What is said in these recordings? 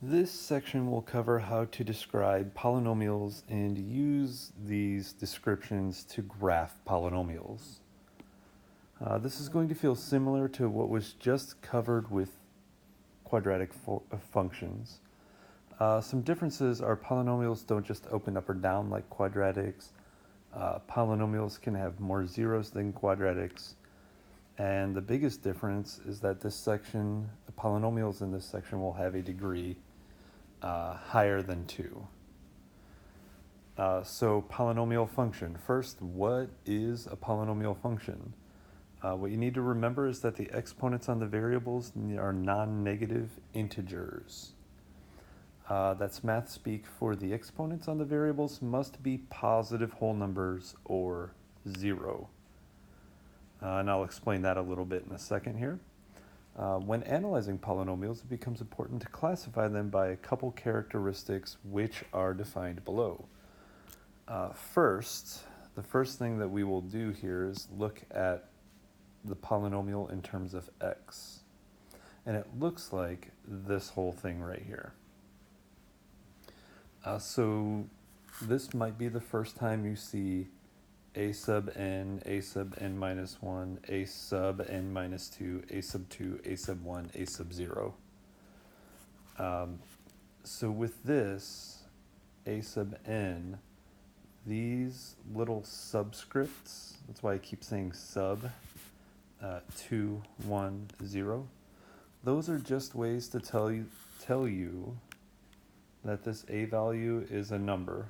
This section will cover how to describe polynomials and use these descriptions to graph polynomials. This is going to feel similar to what was just covered with quadratic functions. Some differences are polynomials don't just open up or down like quadratics. Polynomials can have more zeros than quadratics. And the biggest difference is that this section, the polynomials in this section will have a degree higher than 2. So polynomial function. First, what is a polynomial function? What you need to remember is that the exponents on the variables are non-negative integers. That's math speak for the exponents on the variables must be positive whole numbers or 0. And I'll explain that a little bit in a second here. When analyzing polynomials, it becomes important to classify them by a couple characteristics which are defined below. First, the first thing that we will do here is look at the polynomial in terms of x. And it looks like this whole thing right here. So this might be the first time you see a sub n minus 1, a sub n minus 2, a sub 2, a sub 1, a sub 0. So with this, a sub n, these little subscripts, that's why I keep saying sub, 2, 1, 0, those are just ways to tell you that this a value is a number,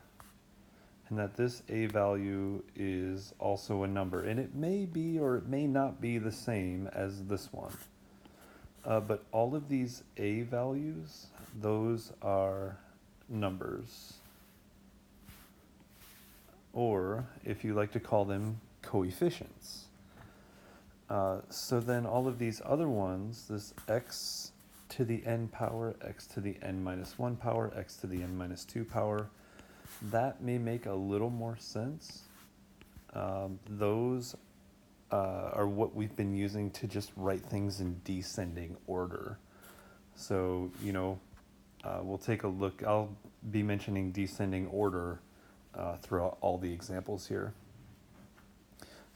and that this a value is also a number. And it may be or it may not be the same as this one. But all of these a values, those are numbers. Or, if you like to call them, coefficients. So then all of these other ones, this x to the n power, x to the n minus 1 power, x to the n minus 2 power, that may make a little more sense. Those are what we've been using to just write things in descending order. So, we'll take a look. I'll be mentioning descending order throughout all the examples here.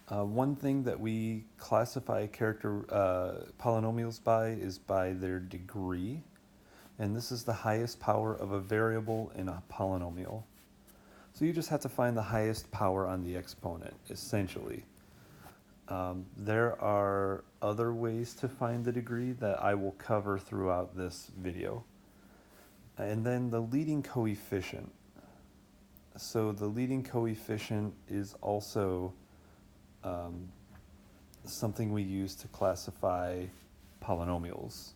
One thing that we classify polynomials by is by their degree. And this is the highest power of a variable in a polynomial. So you just have to find the highest power on the exponent, essentially. There are other ways to find the degree that I will cover throughout this video. And then the leading coefficient. So the leading coefficient is also something we use to classify polynomials.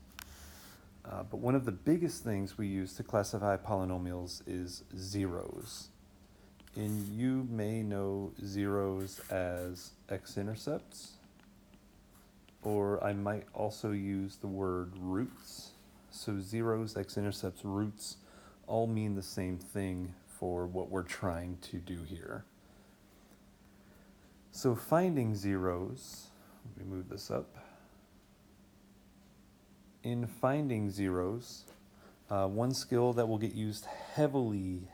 But one of the biggest things we use to classify polynomials is zeros. And you may know zeros as x-intercepts, or I might also use the word roots. So zeros, x-intercepts, roots all mean the same thing for what we're trying to do here. So finding zeros, let me move this up. In finding zeros, one skill that will get used heavily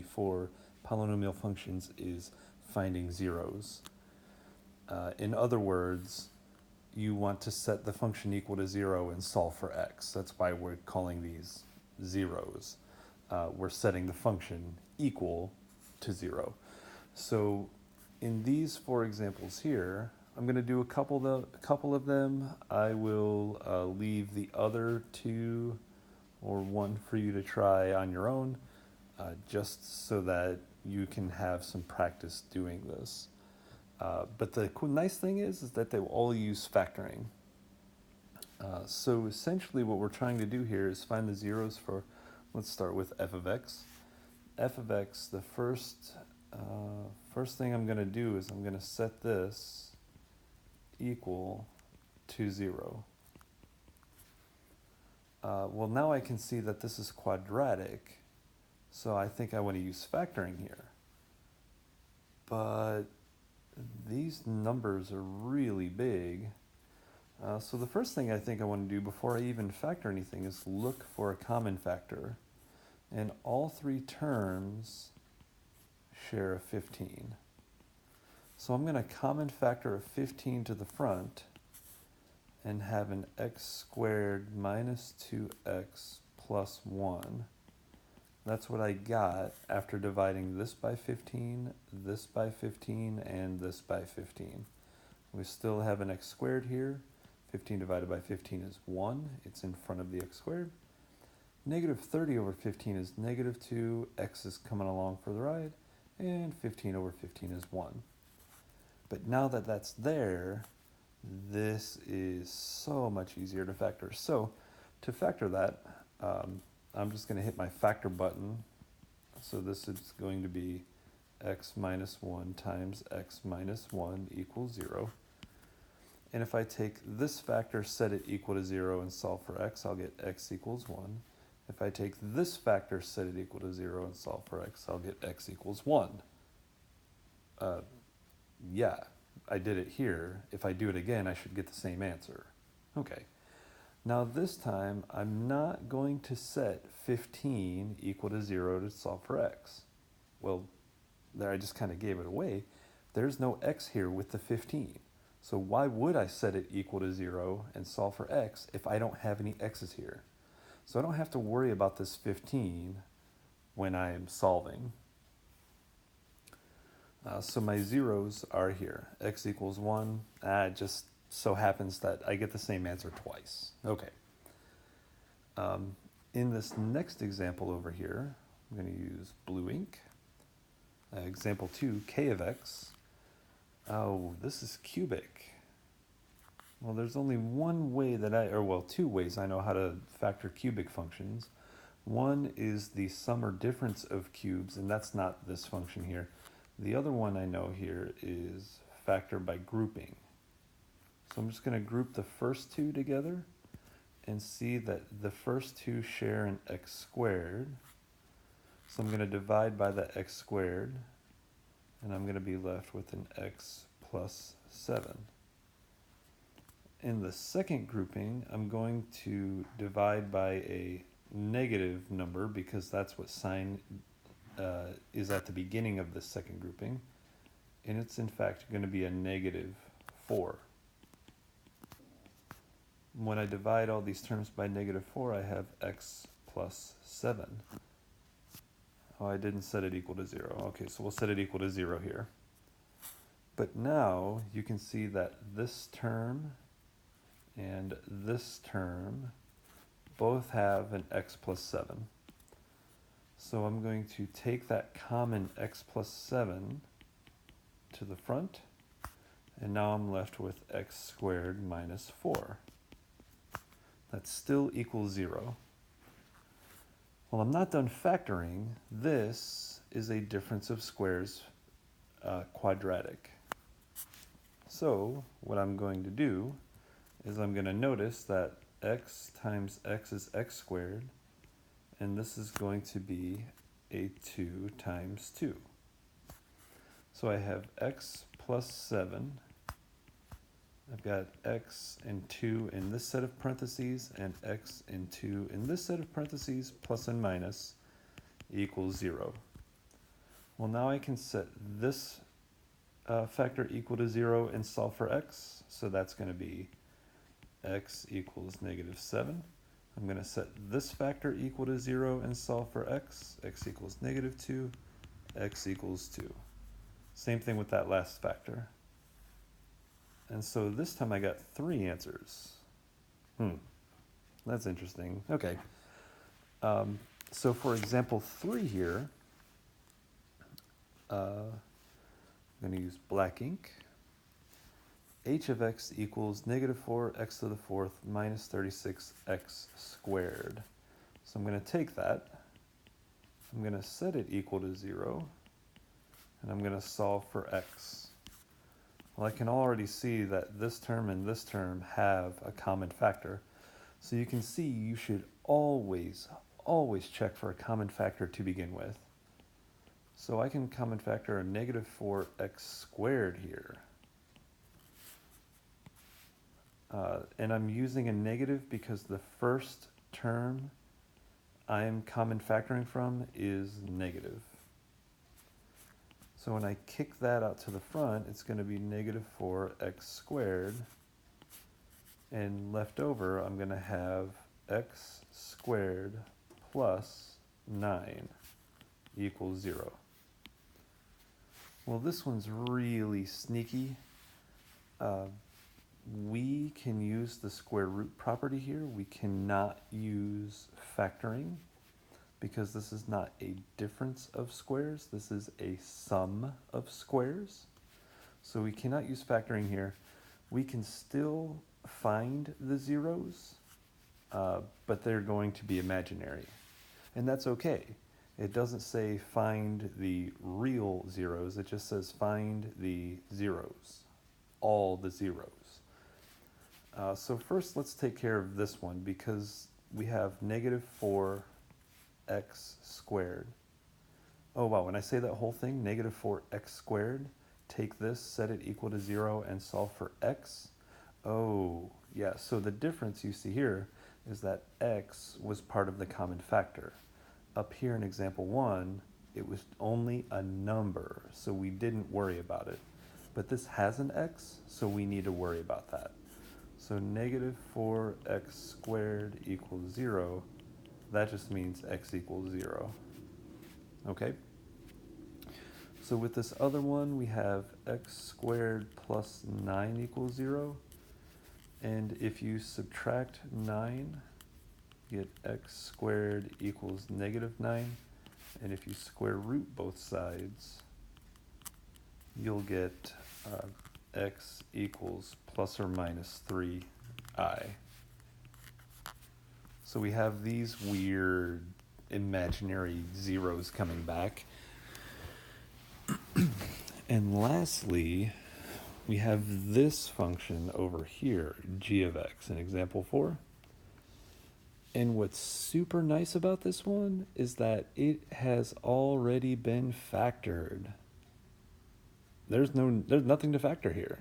for polynomial functions is finding zeros. In other words, you want to set the function equal to 0 and solve for x. That's why we're calling these zeros. We're setting the function equal to 0. So in these 4 examples here, I'm going to do a couple of them. I will leave the other 2 or 1 for you to try on your own, just so that you can have some practice doing this. But the nice thing is that they will all use factoring. So essentially what we're trying to do here is find the zeros for, let's start with f of x. F of x, the first thing I'm going to do is I'm going to set this equal to 0. Well, now I can see that this is quadratic, so I think I want to use factoring here. But these numbers are really big, So the first thing I think I want to do before I even factor anything is look for a common factor. And all three terms share a 15. So I'm going to common factor a 15 to the front and have an x squared minus 2x plus 1. That's what I got after dividing this by 15, this by 15, and this by 15. We still have an x squared here. 15 divided by 15 is 1. It's in front of the x squared. Negative 30 over 15 is negative 2. X is coming along for the ride. And 15 over 15 is 1. But now that that's there, this is so much easier to factor. So to factor that, I'm just going to hit my factor button. So this is going to be x minus 1 times x minus 1 equals 0. And if I take this factor, set it equal to 0, and solve for x, I'll get x equals 1. If I take this factor, set it equal to 0, and solve for x, I'll get x equals 1. Yeah, I did it here. If I do it again, I should get the same answer. Okay. Now this time, I'm not going to set 15 equal to 0 to solve for x. Well, there I just kind of gave it away. There's no x here with the 15. So why would I set it equal to 0 and solve for x if I don't have any x's here? So I don't have to worry about this 15 when I am solving. So my zeros are here. X equals 1. It just so happens that I get the same answer twice. Okay. In this next example over here, I'm going to use blue ink. Example 2, k of x. Oh, this is cubic. Well, there's only one way that two ways I know how to factor cubic functions. One is the sum or difference of cubes, and that's not this function here. The other one I know here is factor by grouping. So I'm just going to group the first two together and see that the first two share an x squared. So I'm going to divide by the x squared, and I'm going to be left with an x plus 7. In the second grouping, I'm going to divide by a negative number because that's what sign is at the beginning of the second grouping. And it's in fact going to be a negative 4. When I divide all these terms by negative 4, I have x plus 7. Oh, I didn't set it equal to 0. Okay, so we'll set it equal to 0 here. But now you can see that this term and this term both have an x plus 7. So I'm going to take that common x plus 7 to the front, and now I'm left with x squared minus 4. That still equals 0. Well, I'm not done factoring. This is a difference of squares quadratic. So what I'm going to do is I'm going to notice that x times x is x squared, and this is going to be a 2 times 2. So I have x plus 7. I've got x and 2 in this set of parentheses, and x and 2 in this set of parentheses, plus and minus, equals 0. Well, now I can set this factor equal to 0 and solve for x. So that's going to be x equals negative 7. I'm going to set this factor equal to 0 and solve for x. X equals negative 2. X equals 2. Same thing with that last factor. And so this time I got 3 answers. That's interesting. Okay. So for example 3 here, I'm going to use black ink. H of x equals negative 4 x to the 4th minus 36 x squared. So I'm going to take that. I'm going to set it equal to 0. And I'm going to solve for x. Well, I can already see that this term and this term have a common factor. So you can see you should always check for a common factor to begin with. So I can common factor a negative 4x squared here. And I'm using a negative because the first term I'm common factoring from is negative. So when I kick that out to the front, it's going to be negative 4x squared. And left over, I'm going to have x squared plus 9 equals 0. Well, this one's really sneaky. We can use the square root property here. We cannot use factoring because this is not a difference of squares. This is a sum of squares. So we cannot use factoring here. We can still find the zeros, but they're going to be imaginary. And that's okay. It doesn't say find the real zeros. It just says find the zeros, all the zeros. So first let's take care of this one because we have negative 4x squared. Oh wow, when I say that whole thing, negative 4x squared, take this, set it equal to 0, and solve for x. Oh, yeah, so the difference you see here is that x was part of the common factor. Up here in example 1, it was only a number, so we didn't worry about it. But this has an x, so we need to worry about that. So negative 4x squared equals 0. That just means x equals 0. Okay? So with this other one, we have x squared plus 9 equals 0. And if you subtract 9, you get x squared equals negative 9. And if you square root both sides, you'll get x equals plus or minus 3i. So we have these weird imaginary zeros coming back. And lastly, we have this function over here, g of x, in example 4. And what's super nice about this one is that it has already been factored. There's nothing to factor here.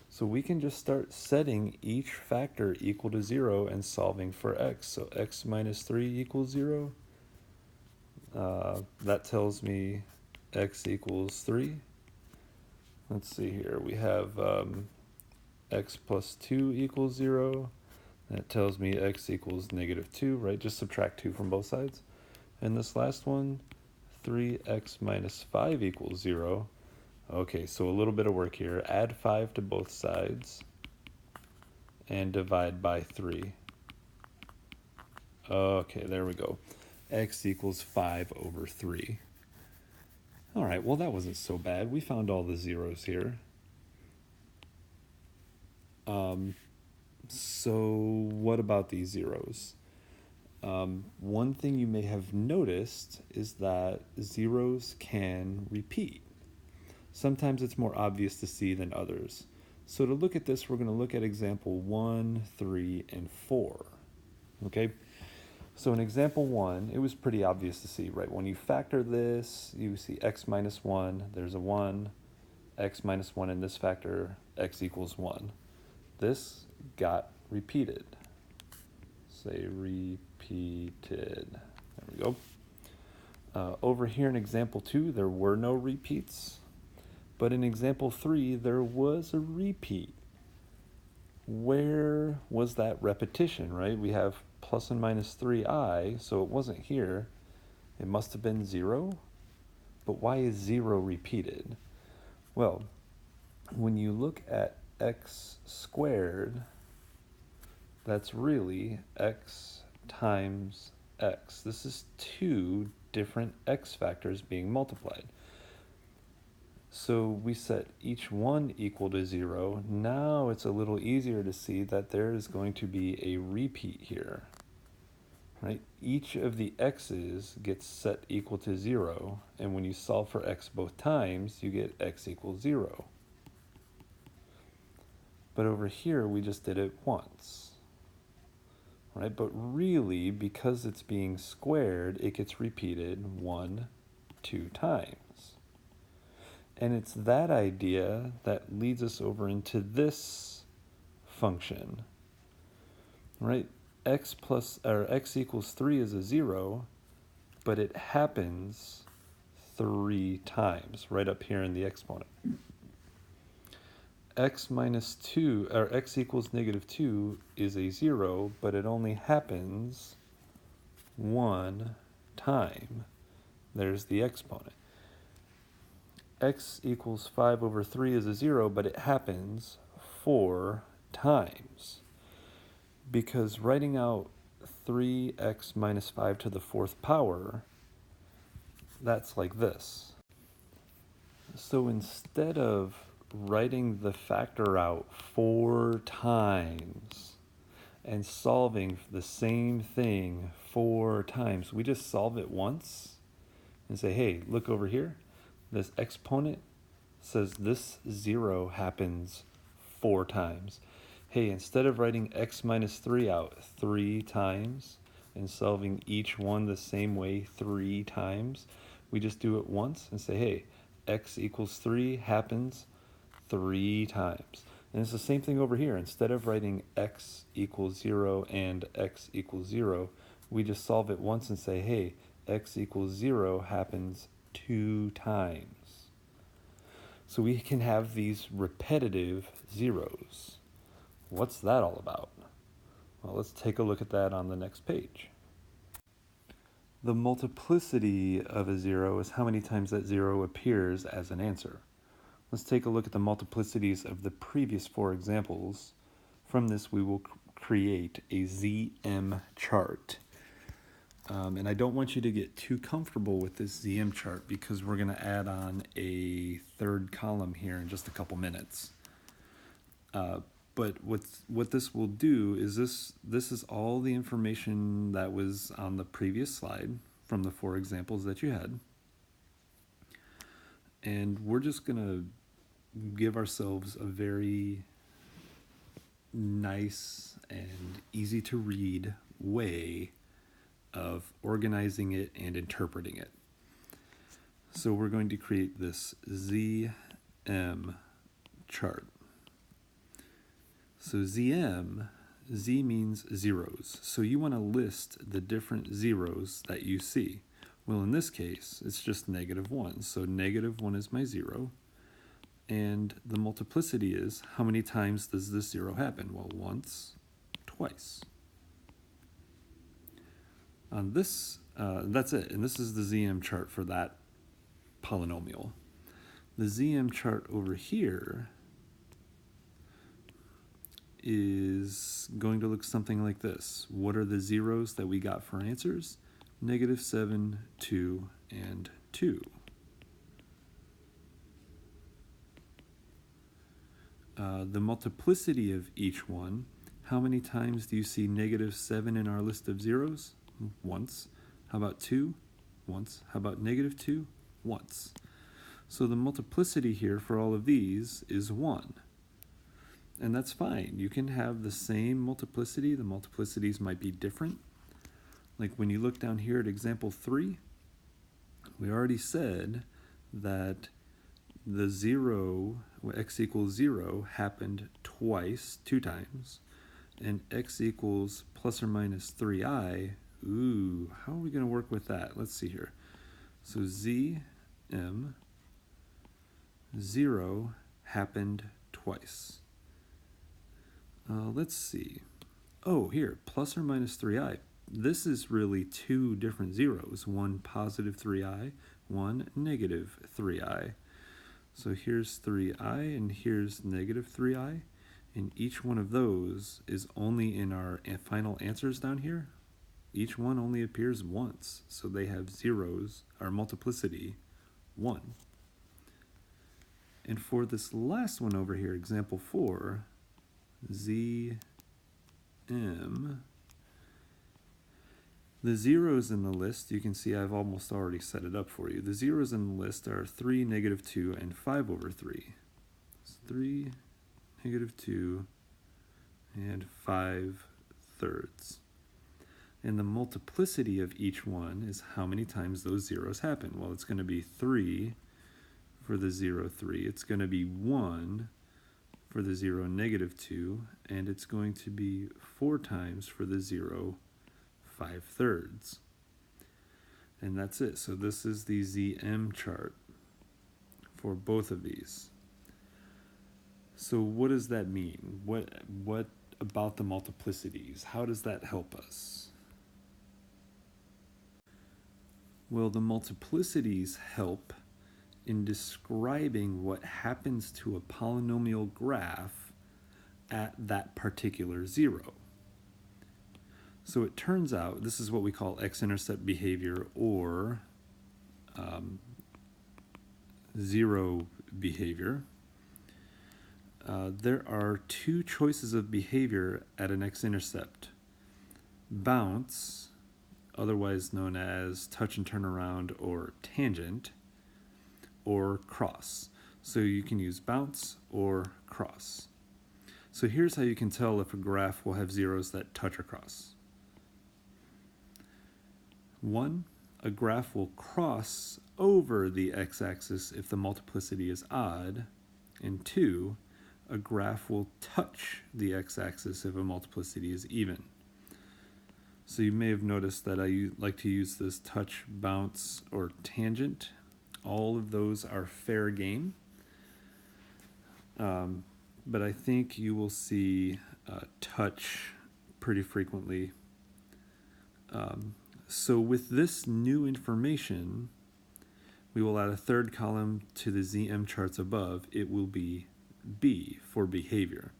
So we can just start setting each factor equal to 0 and solving for x. So x minus 3 equals 0. That tells me x equals 3. Let's see here. We have x plus 2 equals 0. That tells me x equals negative 2, right? Just subtract 2 from both sides. And this last one, 3x minus 5 equals 0. Okay, so a little bit of work here. Add 5 to both sides and divide by 3. Okay, there we go. X equals 5 over 3. All right, well, that wasn't so bad. We found all the zeros here. So what about these zeros? One thing you may have noticed is that zeros can repeat. Sometimes it's more obvious to see than others. So to look at this, we're going to look at example 1, 3, and 4. Okay? So in example 1, it was pretty obvious to see, right? When you factor this, you see x minus 1, there's a 1, x minus 1 in this factor, x equals 1. This got repeated. Say repeated. There we go. Over here in example 2, there were no repeats. But in example 3, there was a repeat. Where was that repetition, right? We have plus and minus 3i, so it wasn't here. It must have been 0. But why is 0 repeated? Well, when you look at x squared, that's really x times x. This is 2 different x factors being multiplied. So we set each one equal to 0. Now it's a little easier to see that there is going to be a repeat here. Right? Each of the x's gets set equal to 0, and when you solve for x both times, you get x equals 0. But over here, we just did it once. Right? But really, because it's being squared, it gets repeated 1, 2 times. And it's that idea that leads us over into this function, right? X equals 3 is a 0, but it happens 3 times right up here in the exponent. X equals -2 is a 0, but it only happens 1 time. There's the exponent. X equals 5/3 is a 0, but it happens 4 times. Because writing out 3x minus 5 to the 4th power, that's like this. So instead of writing the factor out 4 times and solving the same thing 4 times, we just solve it once and say, hey, look over here. This exponent says this 0 happens 4 times. Hey, instead of writing x minus 3 out 3 times and solving each one the same way 3 times, we just do it once and say, hey, x equals 3 happens 3 times. And it's the same thing over here. Instead of writing x equals 0 and x equals 0, we just solve it once and say, hey, x equals 0 happens 2 times. So we can have these repetitive zeros. What's that all about? Well, let's take a look at that on the next page. The multiplicity of a 0 is how many times that 0 appears as an answer. Let's take a look at the multiplicities of the previous 4 examples. From this, we will create a ZM chart. And I don't want you to get too comfortable with this ZM chart because we're going to add on a 3rd column here in just a couple minutes. But what this will do is this is all the information that was on the previous slide from the 4 examples that you had. And we're just going to give ourselves a very nice and easy to read way of organizing it and interpreting it. So we're going to create this ZM chart. So ZM, Z means zeros. So you want to list the different zeros that you see. Well, in this case, it's just -1. So -1 is my 0. And the multiplicity is, how many times does this 0 happen? Well, once, twice. On this, that's it. And this is the ZM chart for that polynomial. The ZM chart over here is going to look something like this. What are the zeros that we got for answers? -7, 2, and 2. The multiplicity of each one, how many times do you see -7 in our list of zeros? Once. How about 2? Once. How about -2? Once. So the multiplicity here for all of these is 1. And that's fine. You can have the same multiplicity. The multiplicities might be different. Like when you look down here at example 3, we already said that the 0, x equals 0, happened twice, 2 times. And x equals plus or minus 3i, ooh, how are we going to work with that? Let's see here. So ZM, 0 happened twice. Let's see. Oh, here, plus or minus 3i. This is really 2 different zeros. One positive 3i, one negative 3i. So here's 3i and here's negative 3i. And each one of those is only in our final answers down here. Each one only appears once. So they have zeros, our multiplicity, 1. And for this last one over here, example 4, ZM, the zeros in the list, you can see I've almost already set it up for you. The zeros in the list are 3, -2, and 5/3. It's 3, -2, and 5/3. And the multiplicity of each one is how many times those zeros happen. Well, it's going to be 3 for the 0, 3. It's going to be 1 for the 0, -2, and it's going to be 4 times for the 0, 5/3. And that's it. So this is the ZM chart for both of these. So what does that mean? What about the multiplicities? How does that help us? Well, the multiplicities help in describing what happens to a polynomial graph at that particular 0. So it turns out, this is what we call x-intercept behavior or zero behavior. There are 2 choices of behavior at an x-intercept. Bounce, otherwise known as touch and turn around or tangent, or cross. So you can use bounce or cross. So here's how you can tell if a graph will have zeros that touch or cross. 1, a graph will cross over the x-axis if the multiplicity is odd, and 2, a graph will touch the x-axis if a multiplicity is even. So you may have noticed that I like to use this touch, bounce, or tangent. All of those are fair game. But I think you will see touch pretty frequently. So with this new information, we will add a 3rd column to the ZM charts above. It will be B for behavior.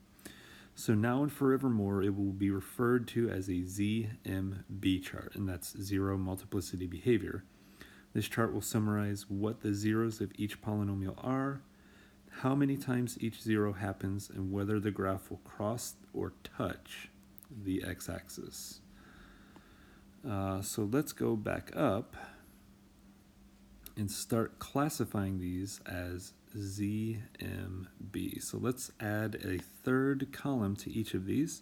So now and forevermore, it will be referred to as a ZMB chart, and that's zero multiplicity behavior. This chart will summarize what the zeros of each polynomial are, how many times each 0 happens, and whether the graph will cross or touch the x-axis. So let's go back up and start classifying these as ZMB. So let's add a 3rd column to each of these.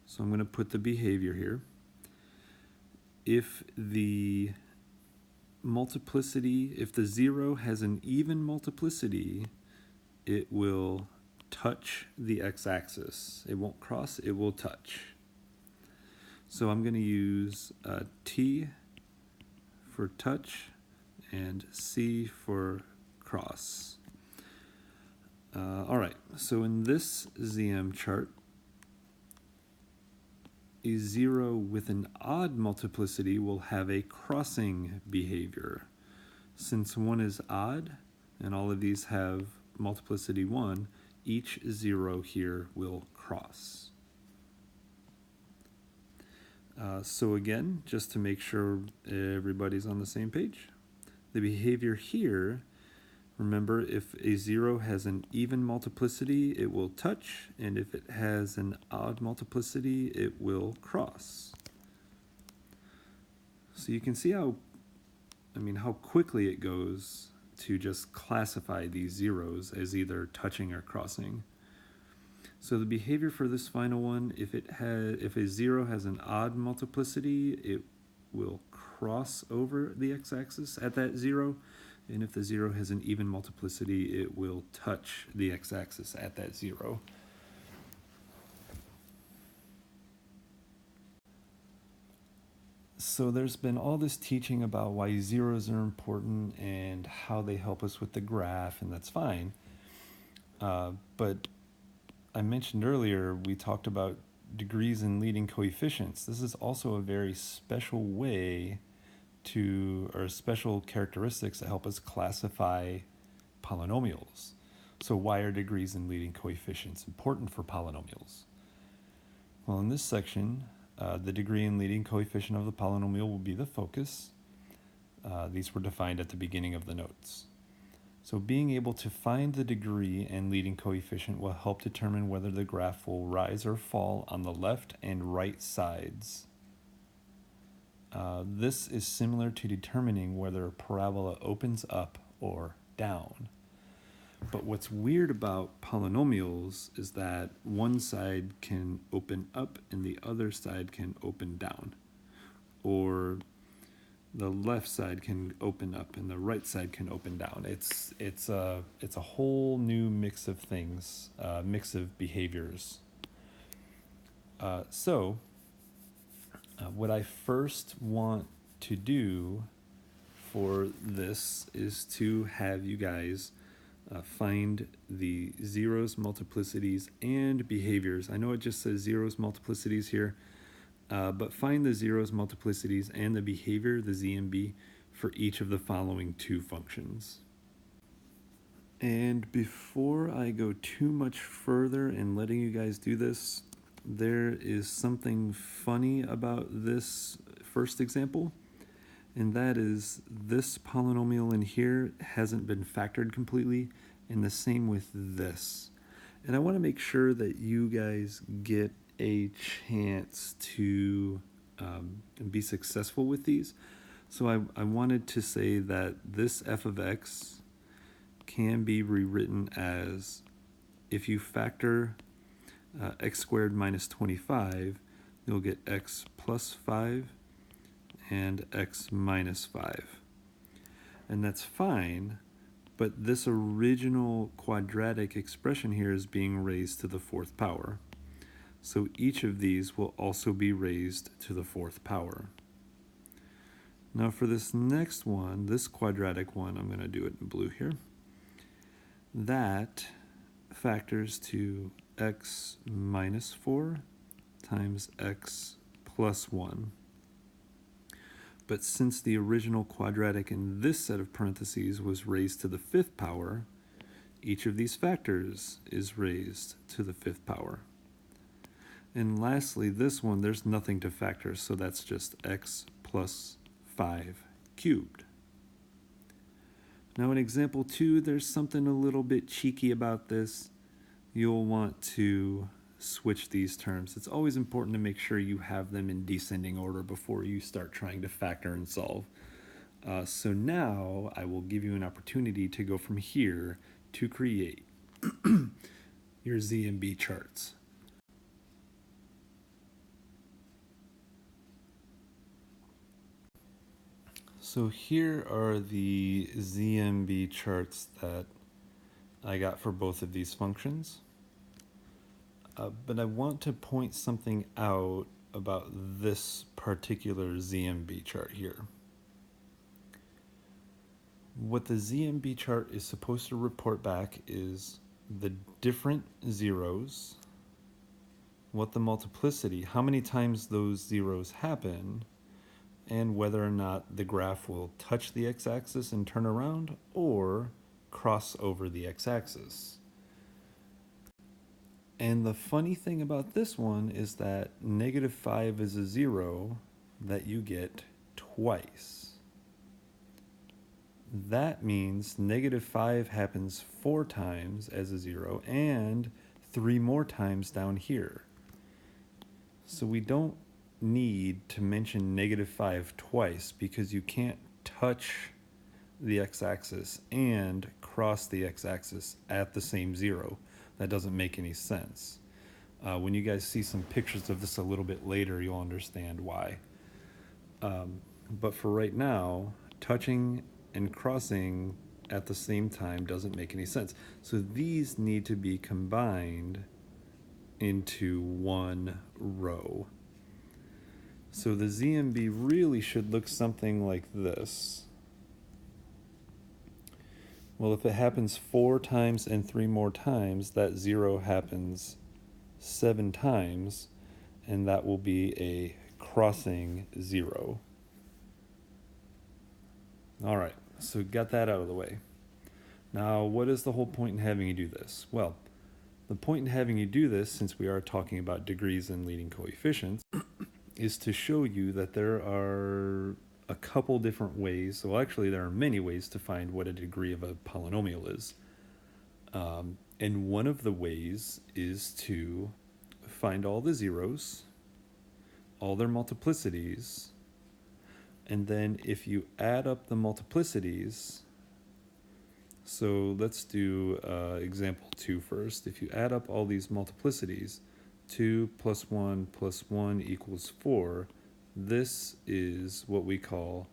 So I'm going to put the behavior here. If the multiplicity, if the 0 has an even multiplicity, it will touch the x-axis. It won't cross, it will touch. So I'm going to use T for touch and C for cross. All right, so in this ZM chart, a 0 with an odd multiplicity will have a crossing behavior. Since 1 is odd, and all of these have multiplicity 1, each 0 here will cross. So again, just to make sure everybody's on the same page, the behavior here, remember, if a 0 has an even multiplicity, it will touch, and if it has an odd multiplicity, it will cross. So you can see how quickly it goes to just classify these zeros as either touching or crossing. So the behavior for this final one, if a 0 has an odd multiplicity, it will cross over the x-axis at that 0, and if the 0 has an even multiplicity, it will touch the x-axis at that 0. So there's been all this teaching about why zeros are important and how they help us with the graph, and that's fine. But I mentioned earlier, we talked about degrees and leading coefficients. This is also a very special way or special characteristics that help us classify polynomials. So why are degrees and leading coefficients important for polynomials? Well, in this section, the degree and leading coefficient of the polynomial will be the focus. These were defined at the beginning of the notes. So being able to find the degree and leading coefficient will help determine whether the graph will rise or fall on the left and right sides. This is similar to determining whether a parabola opens up or down. But what's weird about polynomials is that one side can open up and the other side can open down. Or the left side can open up and the right side can open down. It's a whole new mix of things, mix of behaviors. So what I first want to do for this is to have you guys find the zeros, multiplicities, and behaviors. I know it just says zeros, multiplicities here, but find the zeros, multiplicities, and the behavior, the ZMB, for each of the following two functions. And before I go too much further in letting you guys do this, there is something funny about this first example, and that is this polynomial in here hasn't been factored completely, and the same with this. And I want to make sure that you guys get a chance to be successful with these. So I wanted to say that this f of x can be rewritten as, if you factor x squared minus 25, you'll get x plus 5 and x minus 5. And that's fine, but this original quadratic expression here is being raised to the fourth power. So each of these will also be raised to the fourth power. Now for this next one, this quadratic one, I'm going to do it in blue here. That factors to x minus 4 times x plus 1. But since the original quadratic in this set of parentheses was raised to the fifth power, each of these factors is raised to the fifth power. And lastly, this one, there's nothing to factor, so that's just x plus 5 cubed. Now in example 2, there's something a little bit cheeky about this. You'll want to switch these terms. It's always important to make sure you have them in descending order before you start trying to factor and solve. So now I will give you an opportunity to go from here to create your ZMB charts. So here are the ZMB charts that I got for both of these functions. But I want to point something out about this particular ZMB chart here. What the ZMB chart is supposed to report back is the different zeros, what the multiplicity, how many times those zeros happen, and whether or not the graph will touch the x-axis and turn around or cross over the x-axis. And the funny thing about this one is that -5 is a zero that you get twice. That means -5 happens 4 times as a zero and 3 more times down here. So we don't need to mention -5 twice because you can't touch the x-axis and cross the x-axis at the same zero. That doesn't make any sense. When you guys see some pictures of this a little bit later, you'll understand why. But for right now, touching and crossing at the same time doesn't make any sense. So these need to be combined into one row. So the ZMB really should look something like this. Well, if it happens 4 times and 3 more times, that zero happens 7 times, and that will be a crossing zero. All right, so got that out of the way. Now, what is the whole point in having you do this? Well, the point in having you do this, since we are talking about degrees and leading coefficients, is to show you that there are a couple different ways. Well, actually, there are many ways to find what a degree of a polynomial is. And one of the ways is to find all the zeros, all their multiplicities, and then if you add up the multiplicities, so let's do example 2 first. If you add up all these multiplicities, 2 plus 1 equals 4. This is what we call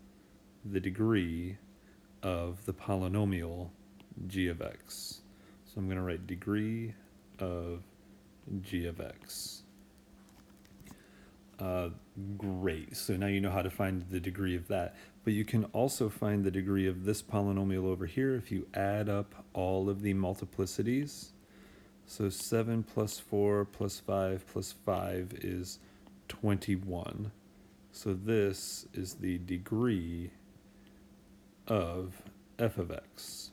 the degree of the polynomial g of x. So I'm going to write degree of g of x. Great, so now you know how to find the degree of that. But you can also find the degree of this polynomial over here if you add up all of the multiplicities. So 7 plus 4 plus 5 plus 5 is 21. So this is the degree of f of x.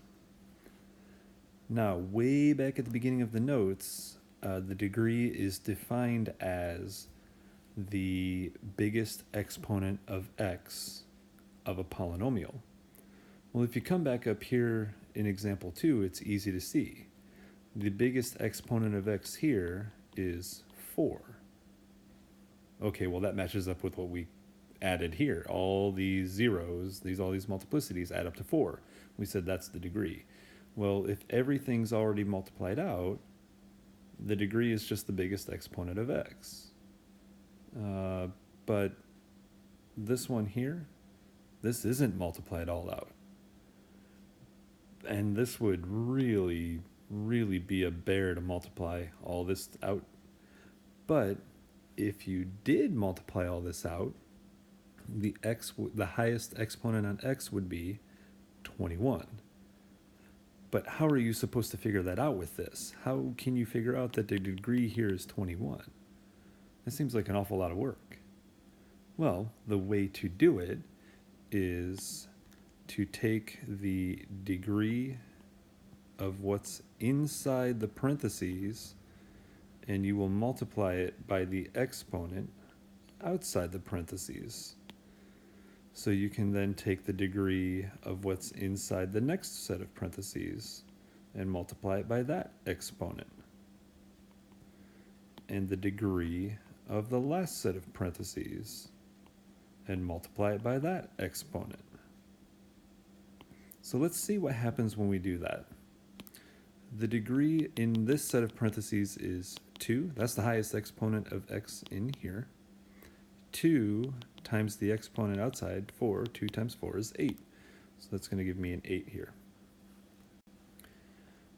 Now, way back at the beginning of the notes, the degree is defined as the biggest exponent of x of a polynomial. Well, if you come back up here in example 2, it's easy to see. The biggest exponent of x here is 4. Okay, well that matches up with what we added here. All these zeros, all these multiplicities add up to 4. We said that's the degree. Well, if everything's already multiplied out, the degree is just the biggest exponent of x. But this one here, this isn't multiplied all out. And this would really be a bear to multiply all this out. But if you did multiply all this out, the highest exponent on x would be 21. But how are you supposed to figure that out with this? How can you figure out that the degree here is 21? That seems like an awful lot of work. Well, the way to do it is to take the degree of what's inside the parentheses and you will multiply it by the exponent outside the parentheses. So you can then take the degree of what's inside the next set of parentheses and multiply it by that exponent. And the degree of the last set of parentheses and multiply it by that exponent. So let's see what happens when we do that. The degree in this set of parentheses is 2. That's the highest exponent of x in here. 2 times the exponent outside, 4. 2 times 4 is 8. So that's going to give me an 8 here.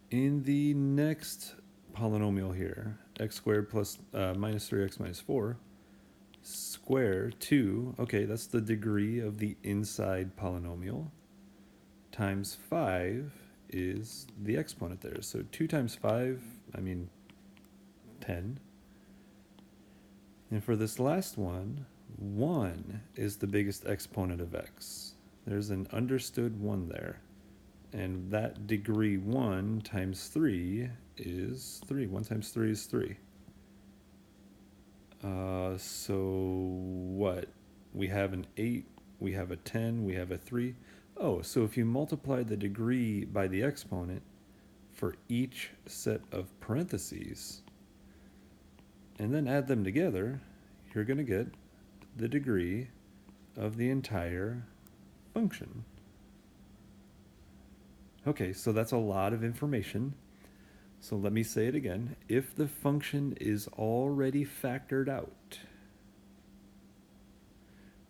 In the next polynomial here, x squared plus minus 3x minus 4, square 2, okay, that's the degree of the inside polynomial, times 5 is the exponent there. So 2 times 5, 10. And for this last one, 1 is the biggest exponent of x. There's an understood 1 there. And that degree 1 times 3 is 3. 1 times 3 is 3. So what? We have an 8, we have a 10, we have a 3. Oh, so if you multiply the degree by the exponent for each set of parentheses and then add them together, you're going to get the degree of the entire function. Okay, so that's a lot of information. So let me say it again. If the function is already factored out,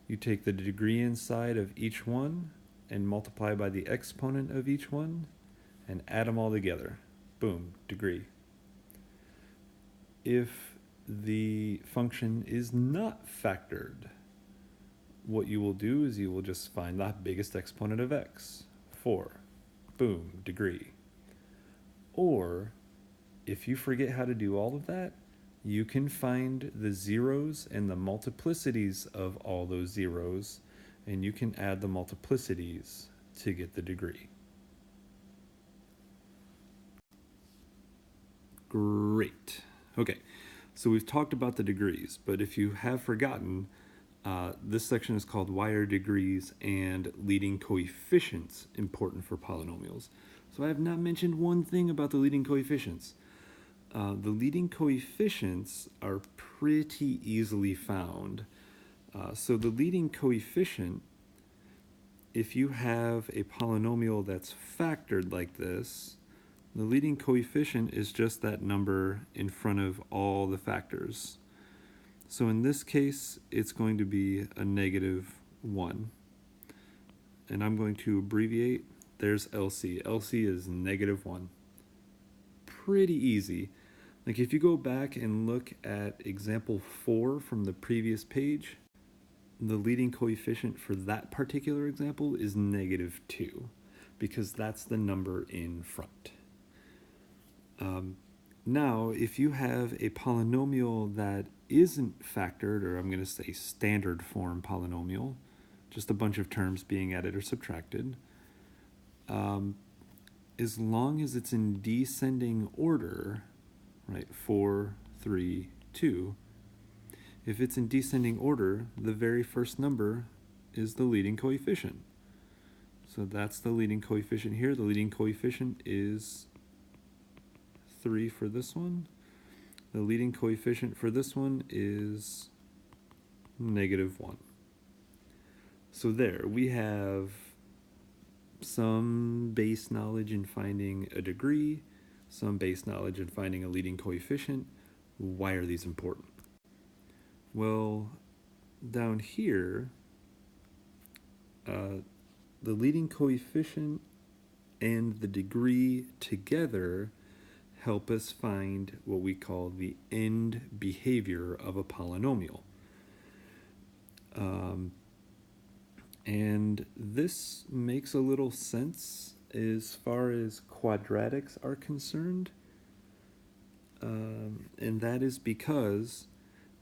you take the degree inside of each one and multiply by the exponent of each one and add them all together. Boom, degree. If the function is not factored, what you will do is you will just find the biggest exponent of x, 4. Boom, degree. Or if you forget how to do all of that, you can find the zeros and the multiplicities of all those zeros, and you can add the multiplicities to get the degree. Great. Okay, so we've talked about the degrees, but if you have forgotten, this section is called Why are degrees and leading coefficients important for polynomials? So I have not mentioned one thing about the leading coefficients. The leading coefficients are pretty easily found. So the leading coefficient, if you have a polynomial that's factored like this, the leading coefficient is just that number in front of all the factors. So in this case, it's going to be a -1. and I'm going to abbreviate. There's LC. LC is -1. Pretty easy. Like if you go back and look at example 4 from the previous page, the leading coefficient for that particular example is -2 because that's the number in front. Now, if you have a polynomial that isn't factored, or I'm going to say standard form polynomial, just a bunch of terms being added or subtracted, as long as it's in descending order, right, 4, 3, 2, if it's in descending order, the very first number is the leading coefficient. So that's the leading coefficient here. The leading coefficient is 3 for this one. The leading coefficient for this one is -1. So there, we have some base knowledge in finding a degree, some base knowledge in finding a leading coefficient. Why are these important? Well, down here, the leading coefficient and the degree together help us find what we call the end behavior of a polynomial. And this makes a little sense as far as quadratics are concerned. And that is because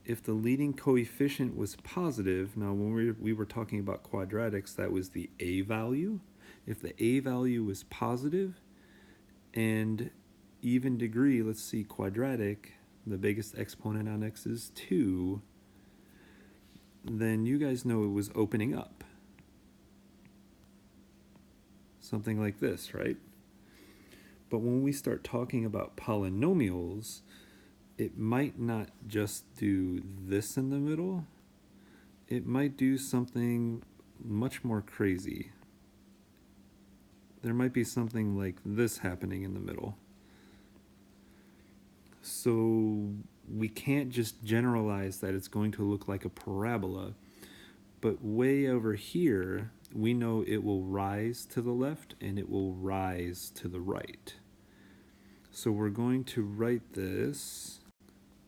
if the leading coefficient was positive, now when we were talking about quadratics, that was the a value. If the a value was positive and even degree, let's see, quadratic, the biggest exponent on x is 2, then you guys know it was opening up. Something like this, right? But when we start talking about polynomials, it might not just do this in the middle. It might do something much more crazy. There might be something like this happening in the middle. So we can't just generalize that it's going to look like a parabola, but way over here, we know it will rise to the left and it will rise to the right. So we're going to write this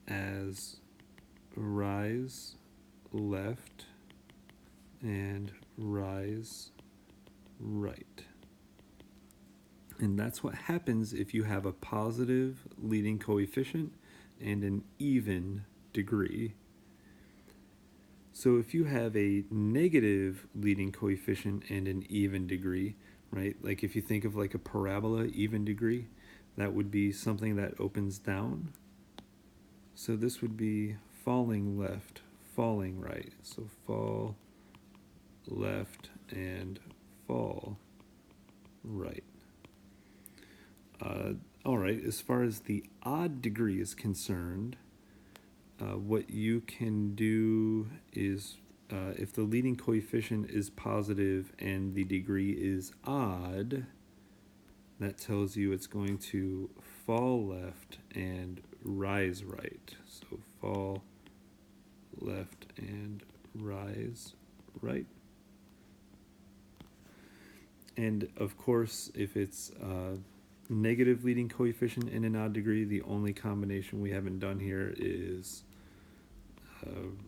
as rise left and rise right. And that's what happens if you have a positive leading coefficient and an even degree. So if you have a negative leading coefficient and an even degree, right? Like if you think of like a parabola, even degree, that would be something that opens down. So this would be falling left, falling right. So fall left and fall right. All right, as far as the odd degree is concerned, what you can do is if the leading coefficient is positive and the degree is odd, that tells you it's going to fall left and rise right. So fall left and rise right. And of course, if it's negative leading coefficient and an odd degree, the only combination we haven't done here is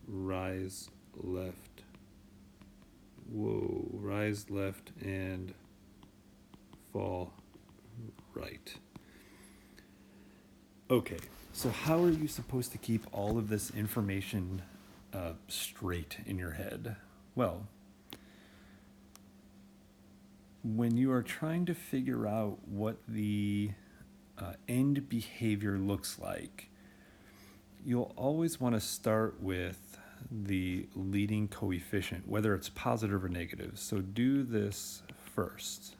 rise left. Rise left and fall right. Okay, so how are you supposed to keep all of this information straight in your head? Well, when you are trying to figure out what the end behavior looks like, you'll always want to start with the leading coefficient, whether it's positive or negative. So do this first.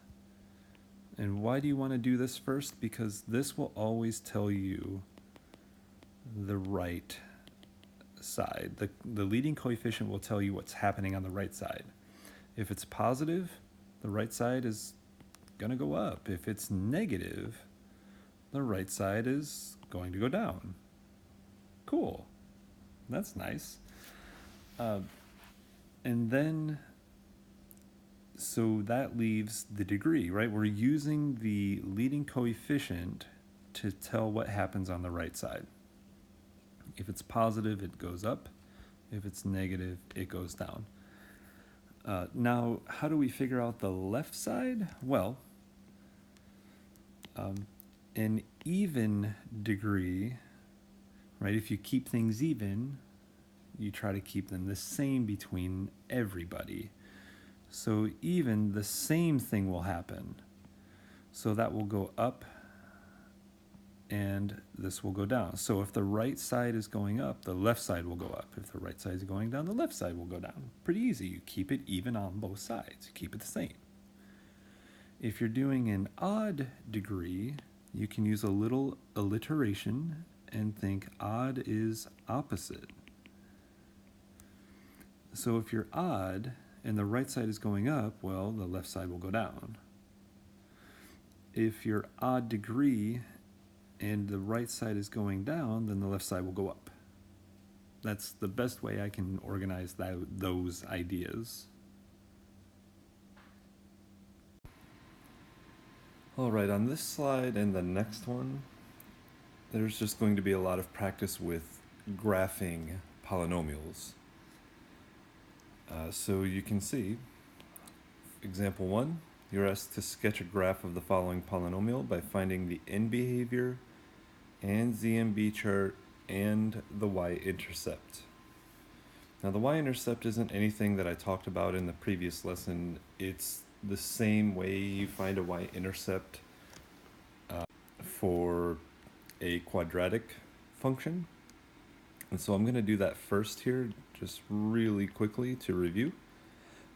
And why do you want to do this first? Because this will always tell you the right side. The leading coefficient will tell you what's happening on the right side. If it's positive, the right side is going to go up. If it's negative, the right side is going to go down. Cool. That's nice. And then So that leaves the degree, right? We're using the leading coefficient to tell what happens on the right side. If it's positive, it goes up. If it's negative, it goes down. Now, how do we figure out the left side? Well, an even degree, right? If you keep things even, you try to keep them the same between everybody. So even the same thing will happen. So that will go up and this will go down. So if the right side is going up, the left side will go up. If the right side is going down, the left side will go down. Pretty easy. You keep it even on both sides. You keep it the same. If you're doing an odd degree, you can use a little alliteration and think odd is opposite. So if you're odd and the right side is going up, well, the left side will go down. If you're odd degree and the right side is going down, then the left side will go up. That's the best way I can organize those ideas. All right, on this slide and the next one, there's just going to be a lot of practice with graphing polynomials. So you can see, example 1, you're asked to sketch a graph of the following polynomial by finding the end behavior and ZMB chart and the y-intercept. Now the y-intercept isn't anything that I talked about in the previous lesson. It's the same way you find a y-intercept for a quadratic function. And so I'm going to do that first here, just really quickly to review.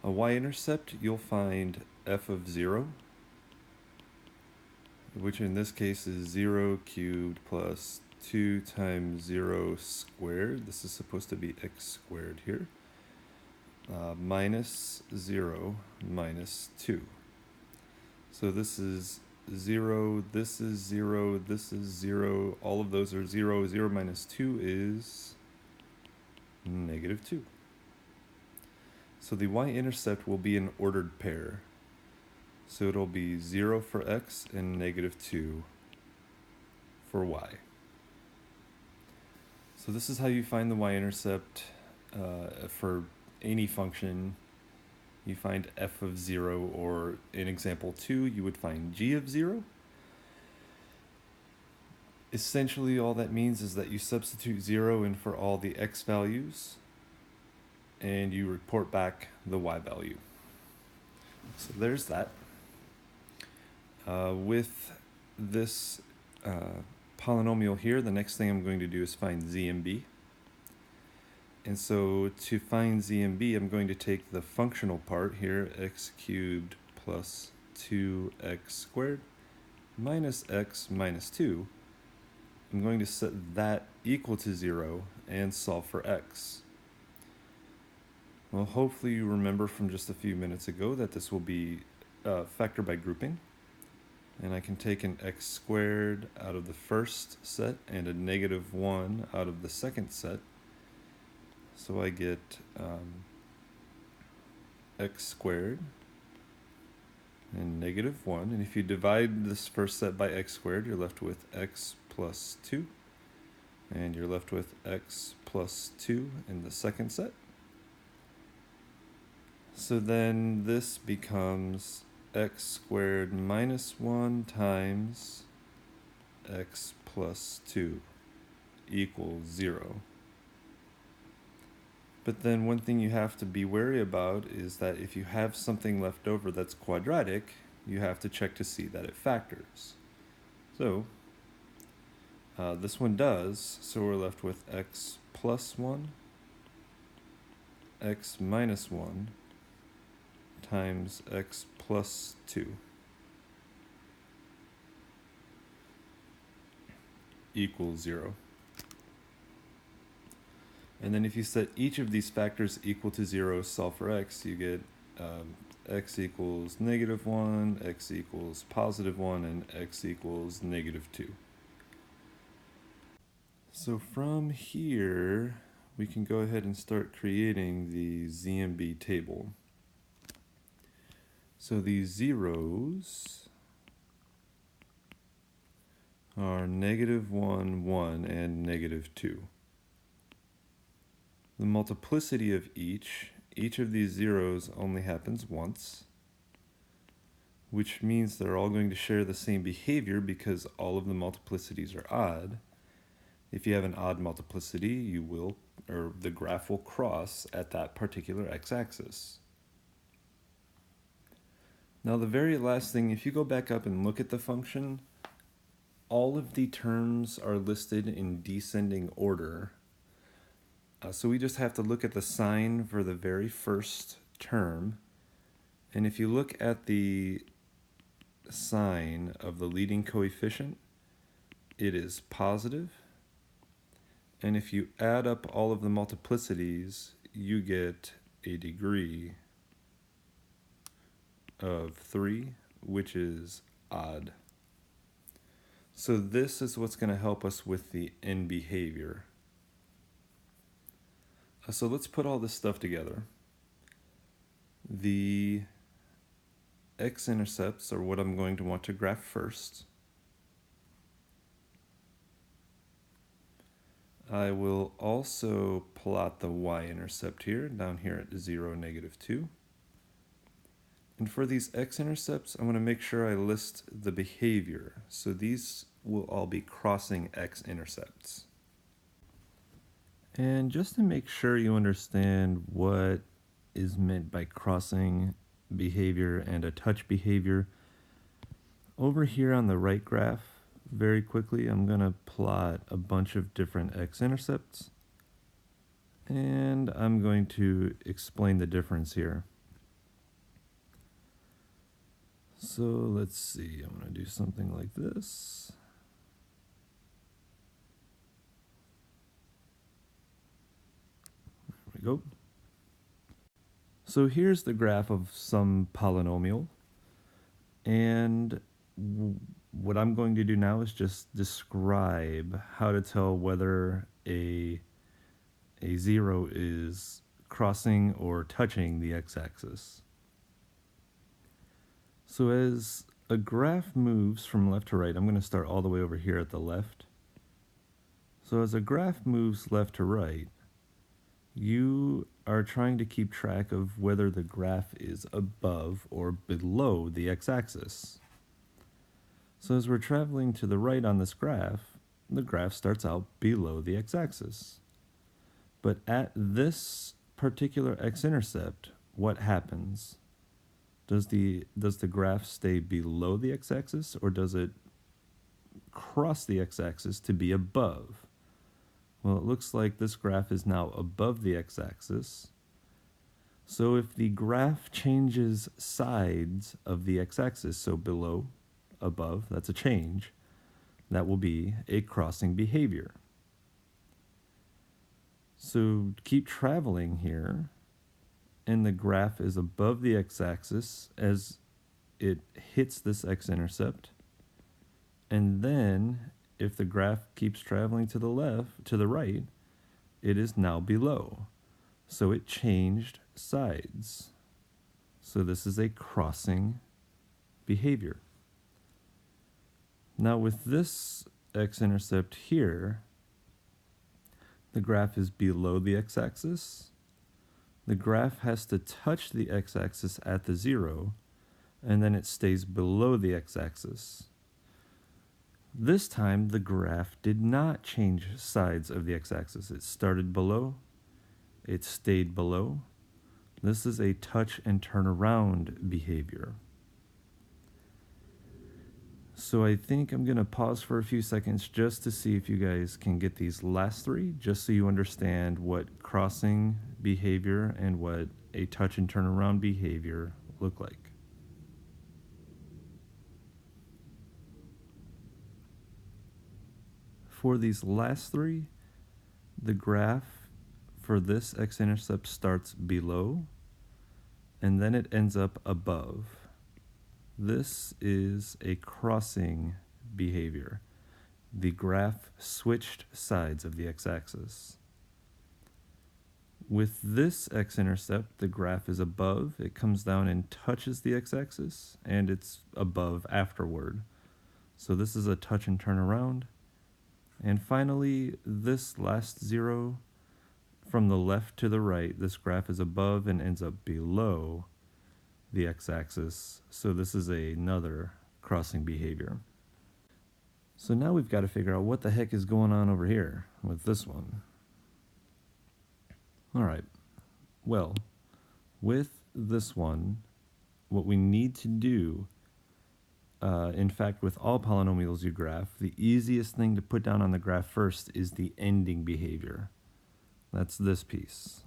A y-intercept, you'll find f of 0, which in this case is 0 cubed plus 2 times 0 squared. This is supposed to be x squared here. Minus 0 minus 2. So this is 0, this is 0, this is 0. All of those are 0. 0 minus 2 is negative 2. So the y-intercept will be an ordered pair. So it'll be 0 for x and negative 2 for y. So this is how you find the y-intercept for any function. You find f of 0, or in example 2, you would find g of 0. Essentially, all that means is that you substitute 0 in for all the x values, and you report back the y value. So there's that. With this polynomial here, the next thing I'm going to do is find ZMB. And so to find ZMB, I'm going to take the functional part here, x cubed plus 2x squared minus x minus 2. I'm going to set that equal to 0 and solve for x. Well, hopefully you remember from just a few minutes ago that this will be factored by grouping. And I can take an x squared out of the first set and a negative 1 out of the second set. So I get x squared and negative 1. And if you divide this first set by x squared, you're left with x plus 2. And you're left with x plus 2 in the second set. So then this becomes x squared minus 1 times x plus 2 equals 0. But then one thing you have to be wary about is that if you have something left over that's quadratic, you have to check to see that it factors. So this one does, so we're left with x plus 1, x minus 1 times x plus 2 equals 0. And then if you set each of these factors equal to 0, solve for x, you get x equals negative 1, x equals positive 1, and x equals negative 2. So from here, we can go ahead and start creating the ZMB table. So these zeros are -1, 1, and -2. The multiplicity of each of these zeros only happens once, which means they're all going to share the same behavior because all of the multiplicities are odd. If you have an odd multiplicity, the graph will cross at that particular x-axis. Now the very last thing, if you go back up and look at the function, all of the terms are listed in descending order. So we just have to look at the sign for the very first term. And if you look at the sign of the leading coefficient, it is positive. And if you add up all of the multiplicities, you get a degree of 3, which is odd. So this is what's going to help us with the end behavior. So let's put all this stuff together. The x-intercepts are what I'm going to want to graph first. I will also plot the y-intercept here, down here at 0, -2. And for these x-intercepts, I'm going to make sure I list the behavior. So these will all be crossing x-intercepts. And just to make sure you understand what is meant by crossing behavior and a touch behavior, over here on the right graph, very quickly, I'm going to plot a bunch of different x-intercepts. And I'm going to explain the difference here. So let's see, I'm going to do something like this. There we go. So here's the graph of some polynomial. And what I'm going to do now is just describe how to tell whether a zero is crossing or touching the x-axis. So as a graph moves from left to right, I'm going to start all the way over here at the left. So as a graph moves left to right, you are trying to keep track of whether the graph is above or below the x-axis. So as we're traveling to the right on this graph, the graph starts out below the x-axis. But at this particular x-intercept, what happens? Does the graph stay below the x-axis, or does it cross the x-axis to be above? Well, it looks like this graph is now above the x-axis. So if the graph changes sides of the x-axis, so below, above, that's a change, that will be a crossing behavior. So keep traveling here, and the graph is above the x-axis as it hits this x-intercept. And then if the graph keeps traveling to the right, it is now below. So it changed sides. So this is a crossing behavior. Now with this x-intercept here, the graph is below the x-axis. The graph has to touch the x-axis at the 0, and then it stays below the x-axis. This time, the graph did not change sides of the x-axis. It started below, it stayed below. This is a touch and turn around behavior. So I think I'm going to pause for a few seconds just to see if you guys can get these last three, just so you understand what crossing behavior and what a touch and turn around behavior look like. For these last three, the graph for this x-intercept starts below, and then it ends up above. This is a crossing behavior. The graph switched sides of the x-axis. With this x-intercept, the graph is above, it comes down and touches the x-axis, and it's above afterward. So this is a touch and turn around. And finally, this last zero, from the left to the right, this graph is above and ends up below the x-axis. So this is another crossing behavior. So now we've got to figure out what the heck is going on over here with this one. All right, well, with this one, what we need to do, in fact, with all polynomials you graph, the easiest thing to put down on the graph first is the ending behavior. That's this piece.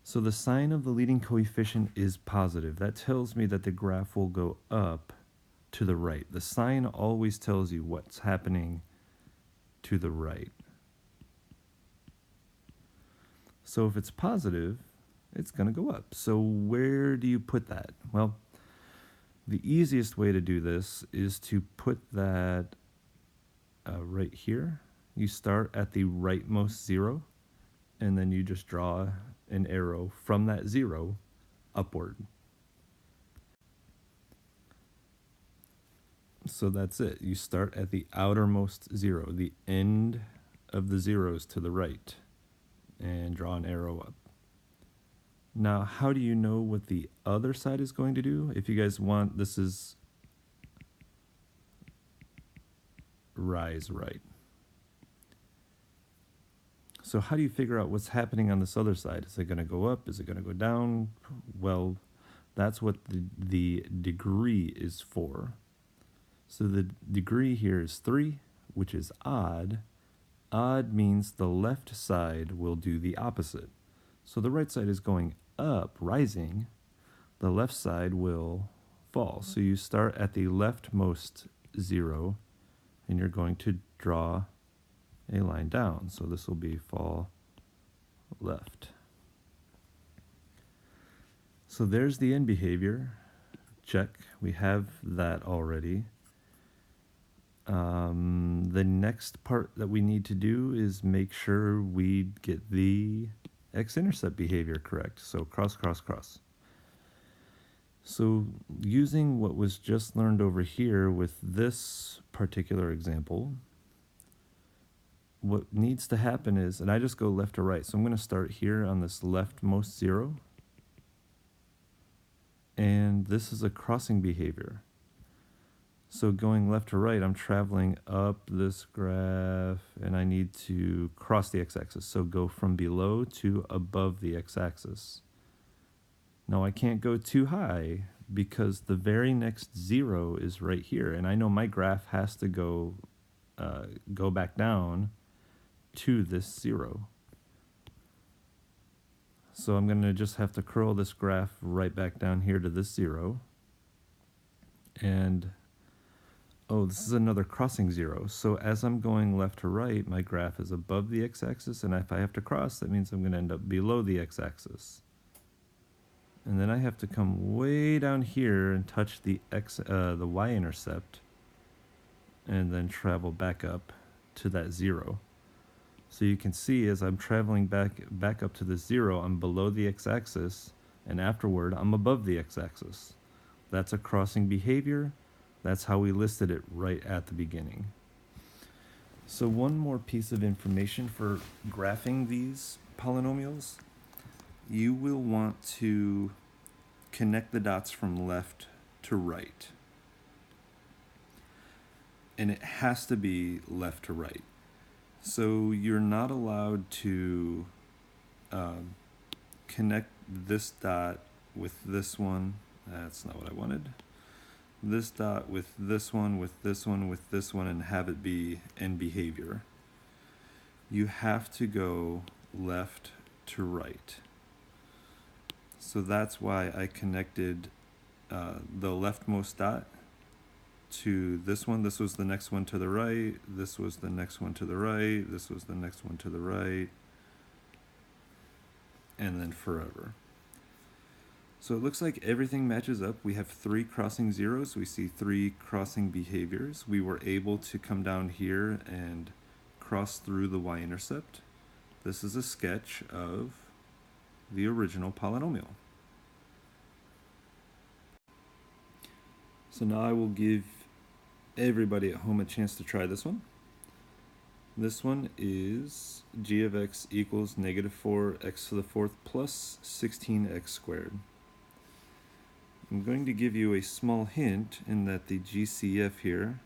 So the sign of the leading coefficient is positive. That tells me that the graph will go up to the right. The sign always tells you what's happening to the right. So if it's positive, it's going to go up. So where do you put that? Well, the easiest way to do this is to put that right here. You start at the rightmost zero, and then you just draw an arrow from that zero upward. So that's it. You start at the outermost zero, the end of the zeros to the right, and draw an arrow up. Now, how do you know what the other side is going to do? If you guys want, this is rise right. So how do you figure out what's happening on this other side? Is it going to go up? Is it going to go down? Well, that's what the degree is for. So the degree here is 3, which is odd. Odd means the left side will do the opposite. So the right side is going up, rising. The left side will fall. So you start at the leftmost zero, and you're going to draw a line down. So this will be fall left. So there's the end behavior. Check. We have that already. The next part that we need to do is make sure we get the x-intercept behavior correct. So cross, cross, cross. So using what was just learned over here with this particular example, what needs to happen is, and I just go left to right, so I'm going to start here on this leftmost zero, and this is a crossing behavior. So going left to right, I'm traveling up this graph, and I need to cross the x-axis. So go from below to above the x-axis. Now I can't go too high because the very next zero is right here, and I know my graph has to go back down to this zero. So I'm going to just have to curl this graph right back down here to this zero. And oh, this is another crossing zero. So as I'm going left to right, my graph is above the x-axis, and if I have to cross, that means I'm going to end up below the x-axis. And then I have to come way down here and touch the y-intercept, and then travel back up to that zero. So you can see as I'm traveling back up to this zero, I'm below the x-axis, and afterward I'm above the x-axis. That's a crossing behavior. That's how we listed it right at the beginning. So one more piece of information for graphing these polynomials. You will want to connect the dots from left to right. And it has to be left to right. So you're not allowed to connect this dot with this one. That's not what I wanted. This dot with this one, with this one, with this one, and have it be end behavior. You have to go left to right. So that's why I connected the leftmost dot to this one. This was the next one to the right. This was the next one to the right. This was the next one to the right. And then forever. So it looks like everything matches up. We have 3 crossing zeros. We see 3 crossing behaviors. We were able to come down here and cross through the y-intercept. This is a sketch of the original polynomial. So now I will give everybody at home a chance to try this one. This one is g of x equals negative 4x to the fourth plus 16x squared. I'm going to give you a small hint in that the GCF here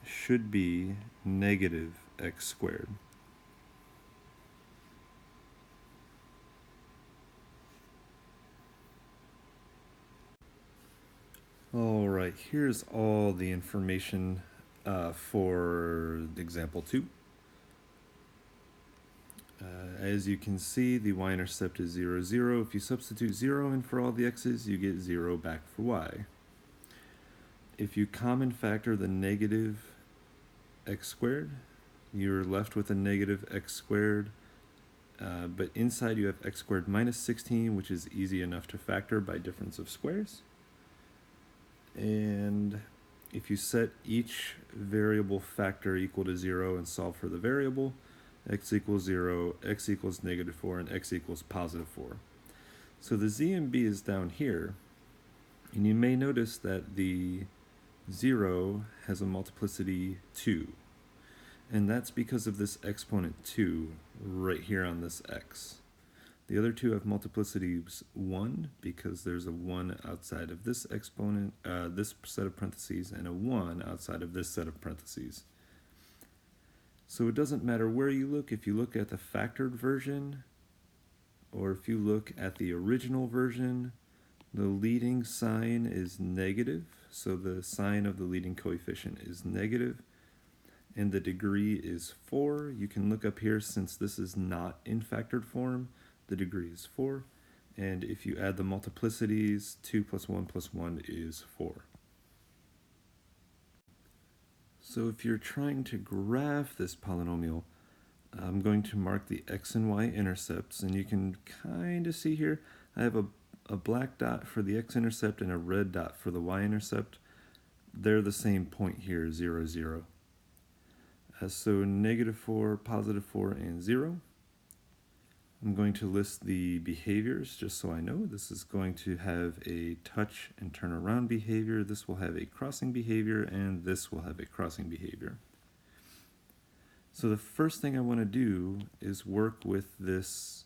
should be negative x squared. All right, here's all the information for example 2. As you can see, the y-intercept is 0, 0. If you substitute 0 in for all the x's, you get 0 back for y. If you common factor the negative x squared, you're left with a negative x squared, but inside you have x squared minus 16, which is easy enough to factor by difference of squares. And if you set each variable factor equal to 0 and solve for the variable, x equals 0, x equals negative 4, and x equals positive 4. So the z and b is down here, and you may notice that the 0 has a multiplicity 2. And that's because of this exponent 2 right here on this x. The other two have multiplicities 1 because there's a 1 outside of this exponent, this set of parentheses, and a 1 outside of this set of parentheses. So it doesn't matter where you look. If you look at the factored version, or if you look at the original version, the leading sign is negative. So the sign of the leading coefficient is negative, and the degree is 4. You can look up here, since this is not in factored form, the degree is 4, and if you add the multiplicities, 2 plus 1 plus 1 is 4. So if you're trying to graph this polynomial, I'm going to mark the x and y intercepts, and you can kind of see here, I have a black dot for the x-intercept and a red dot for the y-intercept. They're the same point here, 0, 0. So negative 4, positive 4, and 0. I'm going to list the behaviors just so I know. This is going to have a touch and turn around behavior. This will have a crossing behavior, and this will have a crossing behavior. So the first thing I want to do is work with this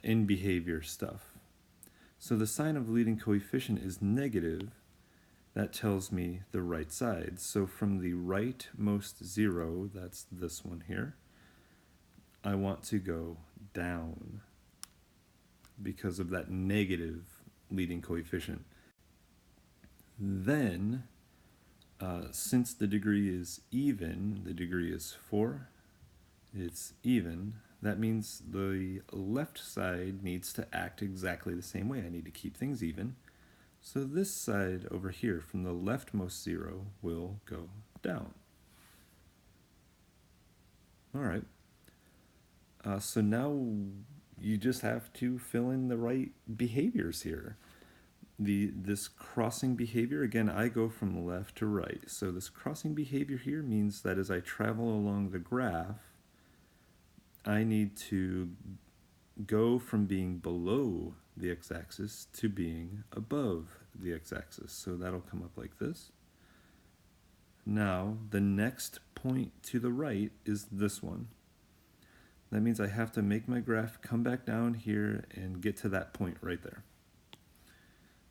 in behavior stuff. So the sign of the leading coefficient is negative. That tells me the right side. So from the rightmost 0, that's this one here, I want to go down because of that negative leading coefficient. Then, since the degree is even, the degree is 4, it's even, that means the left side needs to act exactly the same way. I need to keep things even. So this side over here, from the leftmost 0, will go down. All right. So now you just have to fill in the right behaviors here. This crossing behavior, again, I go from left to right. So this crossing behavior here means that as I travel along the graph, I need to go from being below the x-axis to being above the x-axis. So that'll come up like this. Now, the next point to the right is this one. That means I have to make my graph come back down here and get to that point right there.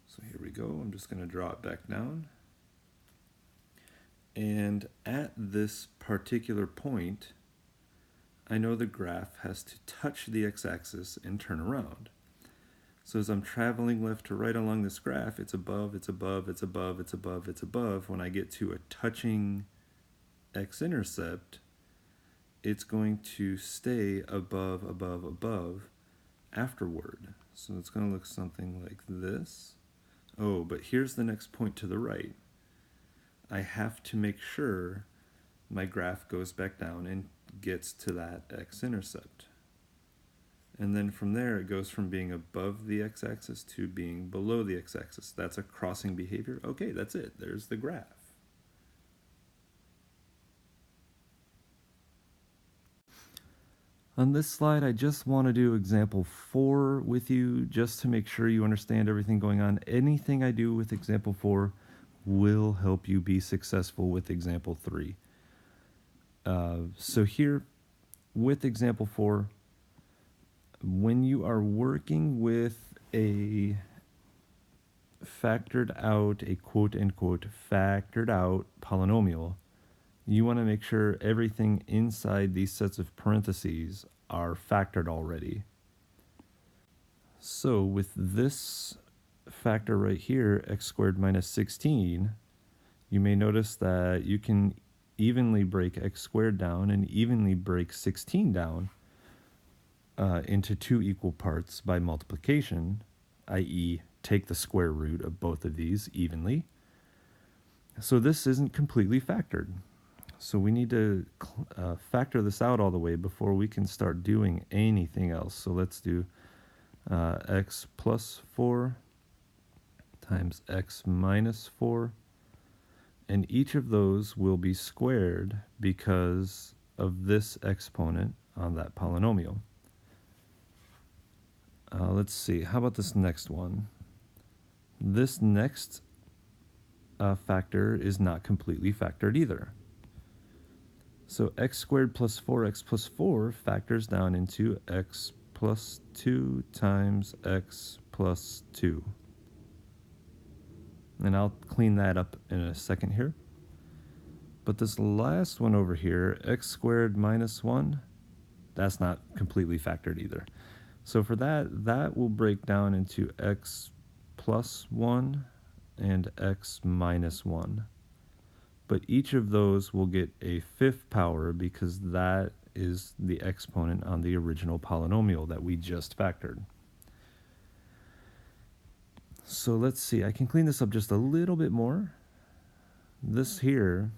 So here we go. I'm just going to draw it back down. And at this particular point, I know the graph has to touch the x-axis and turn around. So as I'm traveling left to right along this graph, it's above, it's above, it's above, it's above, it's above. When I get to a touching x-intercept, it's going to stay above, above, above afterward. So it's going to look something like this. Oh, but here's the next point to the right. I have to make sure my graph goes back down and gets to that x-intercept. And then from there, it goes from being above the x-axis to being below the x-axis. That's a crossing behavior. Okay, that's it. There's the graph. On this slide, I just want to do example 4 with you just to make sure you understand everything going on. Anything I do with example 4 will help you be successful with example 3. So here, with example 4, when you are working with a factored out, a quote-unquote factored out polynomial, you want to make sure everything inside these sets of parentheses are factored already. So with this factor right here, x squared minus 16, you may notice that you can evenly break x squared down and evenly break 16 down into 2 equal parts by multiplication, i.e. take the square root of both of these evenly. So this isn't completely factored. So we need to factor this out all the way before we can start doing anything else. So let's do x plus 4 times x minus 4. And each of those will be squared because of this exponent on that polynomial. Let's see, how about this next one? This next factor is not completely factored either. So x squared plus 4x plus 4 factors down into x plus 2 times x plus 2. And I'll clean that up in a second here. But this last one over here, x squared minus 1, that's not completely factored either. So for that will break down into x plus 1 and x minus 1. But each of those will get a 5th power because that is the exponent on the original polynomial that we just factored. So let's see, I can clean this up just a little bit more. This here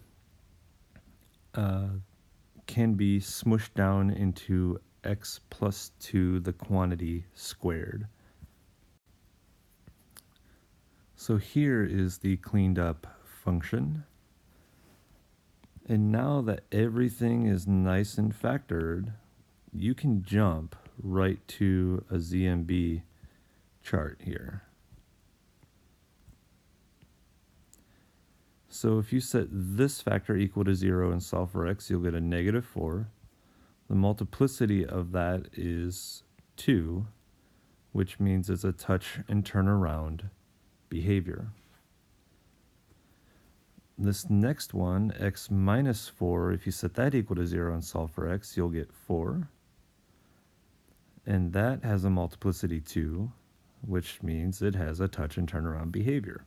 can be smushed down into x plus 2, the quantity squared. So here is the cleaned up function. And now that everything is nice and factored, you can jump right to a ZMB chart here. So if you set this factor equal to 0 and solve for x, you'll get a negative 4. The multiplicity of that is 2, which means it's a touch and turn around behavior. This next one, x minus 4, if you set that equal to 0 and solve for x, you'll get 4. And that has a multiplicity 2, which means it has a touch and turn around behavior.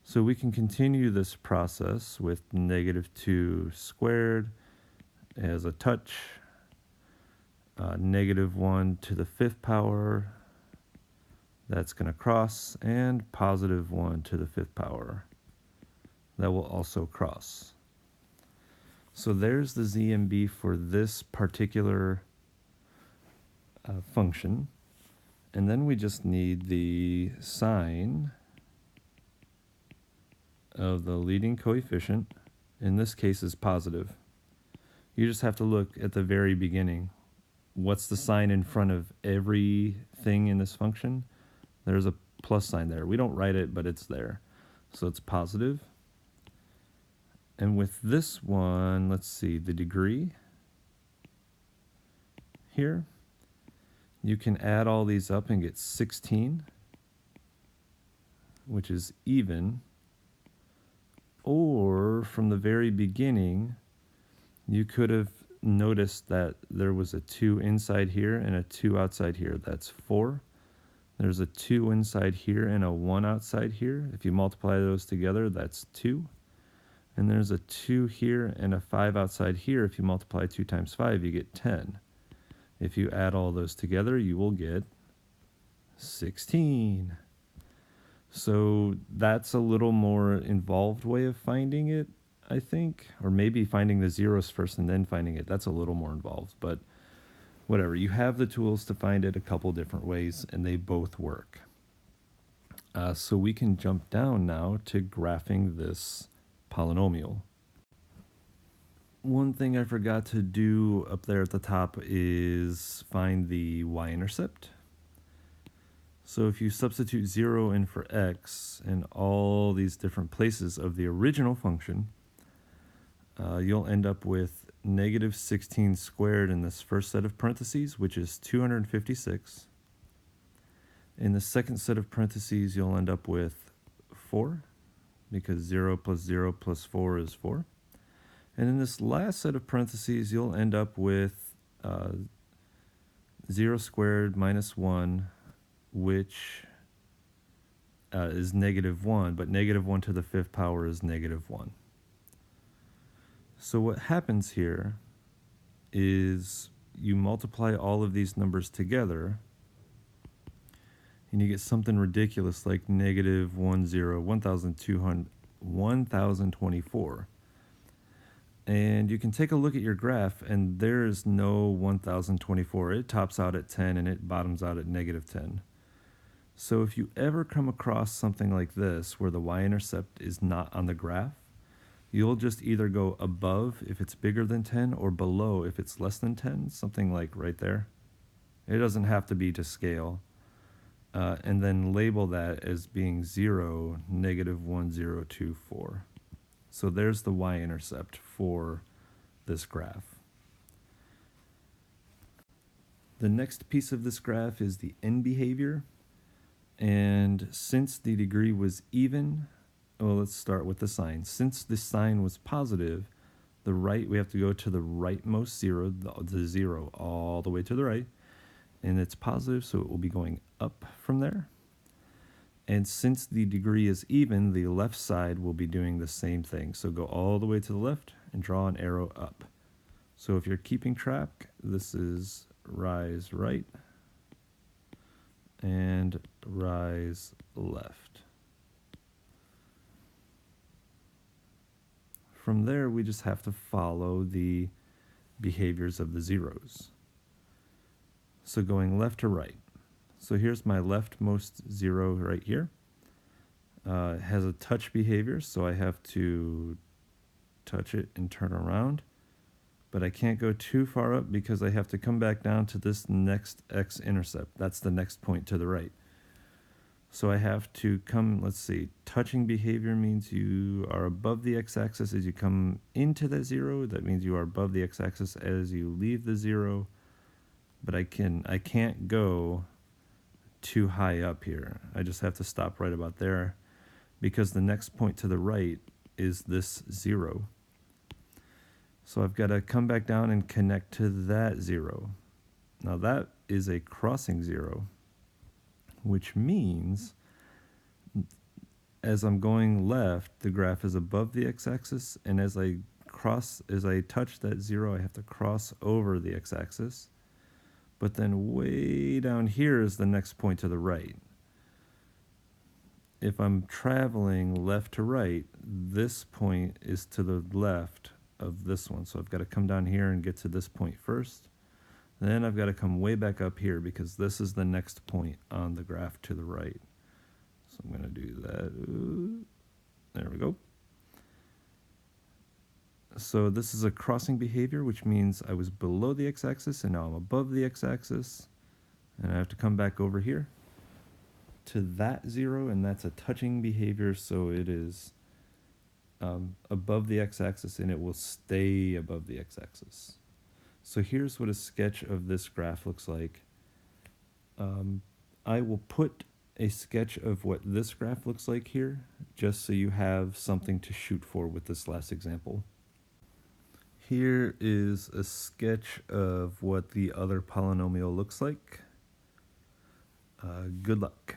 So we can continue this process with negative 2 squared as a touch, negative 1 to the 5th power, that's going to cross, and positive 1 to the 5th power. That will also cross. So there's the ZMB for this particular function. And then we just need the sign of the leading coefficient. In this case is positive. You just have to look at the very beginning. What's the sign in front of everything in this function? There's a plus sign there. We don't write it, but it's there. So it's positive. And with this one, let's see, the degree here, you can add all these up and get 16, which is even. Or from the very beginning, you could have noticed that there was a 2 inside here and a 2 outside here. That's 4. There's a 2 inside here and a 1 outside here. If you multiply those together, that's 2. And there's a 2 here and a 5 outside here. If you multiply 2 times 5, you get 10. If you add all those together, you will get 16. So that's a little more involved way of finding it, I think. Or maybe finding the zeros first and then finding it. That's a little more involved. But whatever. You have the tools to find it a couple different ways, and they both work. So we can jump down now to graphing this polynomial. one thing I forgot to do up there at the top is find the y-intercept. So if you substitute 0 in for x in all these different places of the original function, you'll end up with negative 16 squared in this first set of parentheses, which is 256. In the second set of parentheses, you'll end up with 4, because 0 plus 0 plus 4 is 4. And in this last set of parentheses, you'll end up with 0 squared minus 1, which is negative 1, but negative 1 to the 5th power is negative 1. So what happens here is you multiply all of these numbers together, and you get something ridiculous like negative 1024. And you can take a look at your graph, and there is no 1024. It tops out at 10, and it bottoms out at negative 10. So if you ever come across something like this, where the y-intercept is not on the graph, you'll just either go above if it's bigger than 10, or below if it's less than 10, something like right there. It doesn't have to be to scale. And then label that as being 0, negative 1024. So there's the y-intercept for this graph. The next piece of this graph is the end behavior. And since the degree was even, well, let's start with the sign. Since the sign was positive, we have to go to the rightmost 0, the 0 all the way to the right. And it's positive, so it will be going up from there. And since the degree is even, the left side will be doing the same thing. So go all the way to the left and draw an arrow up. So if you're keeping track, this is rise right and rise left. From there, we just have to follow the behaviors of the zeros. So going left to right. So here's my leftmost 0 right here. It has a touch behavior, so I have to touch it and turn around. But I can't go too far up because I have to come back down to this next x-intercept. That's the next point to the right. So I have to come, let's see, touching behavior means you are above the x-axis as you come into that 0. That means you are above the x-axis as you leave the 0. But I can't go too high up here. I just have to stop right about there because the next point to the right is this 0. So I've got to come back down and connect to that 0. Now that is a crossing 0, which means as I'm going left, the graph is above the x-axis, and as I touch that 0, I have to cross over the x-axis. But then way down here is the next point to the right. If I'm traveling left to right, this point is to the left of this one. So I've got to come down here and get to this point first. Then I've got to come way back up here because this is the next point on the graph to the right. So I'm going to do that. There we go. So this is a crossing behavior, which means I was below the x-axis and now I'm above the x-axis. And I have to come back over here to that 0, and that's a touching behavior, so it is above the x-axis and it will stay above the x-axis. So here's what a sketch of this graph looks like. I will put a sketch of what this graph looks like here, just so you have something to shoot for with this last example. Here is a sketch of what the other polynomial looks like. Good luck.